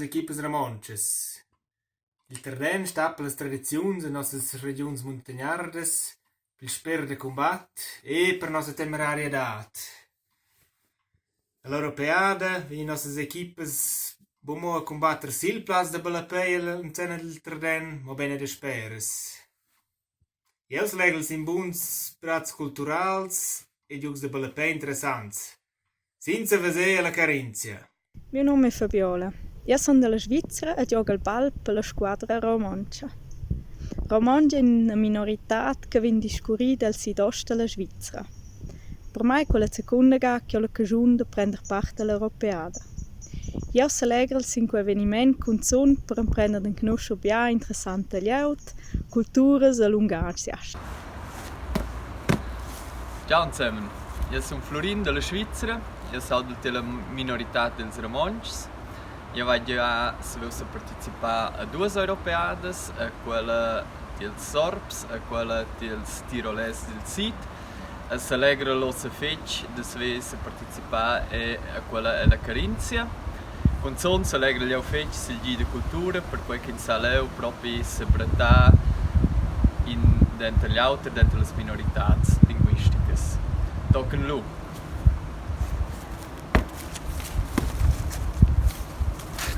equipas romonches. Il terreno sta per le tradizioni delle nostre regioni montagnardes, per il spero di combattere e per la nostra temeraria edat. All'Europeada, le nostre equipas bomo a combattere sia il plaz de Balapeia in cena del terreno, ma bene de speres. E els legals in buns prats culturals e giugs de Balapeia interessanti. Senza vedere la Carinzia. Mio nome è Fabiola. Io sono della Svizzera e gioco al bal per la squadra Romoncia. Romoncia è una minorità che viene discurrita dal sud-est della Svizzera. Per me è quella seconda gara che ho l'occasione di prendere parte all'Europeada. Io celebro il avvenimento con son per prendere in conoscere bene interessante liaut, culture e lungazias. Ciao zusammen, io sono Florin della Svizzera, io sono della minorità dei Romonches. Io voglio partecipare a due Europeades, a quella del Sorps e a quella del Tiroles del Sid. A Salegra lo se fece di partecipare a quella della Carinzia. Con son Salegra lo fece il Gide Cultura, per cui che in Saleu proprio si brata dentro gli altri, dentro le minorità linguistiche. Tocken lu!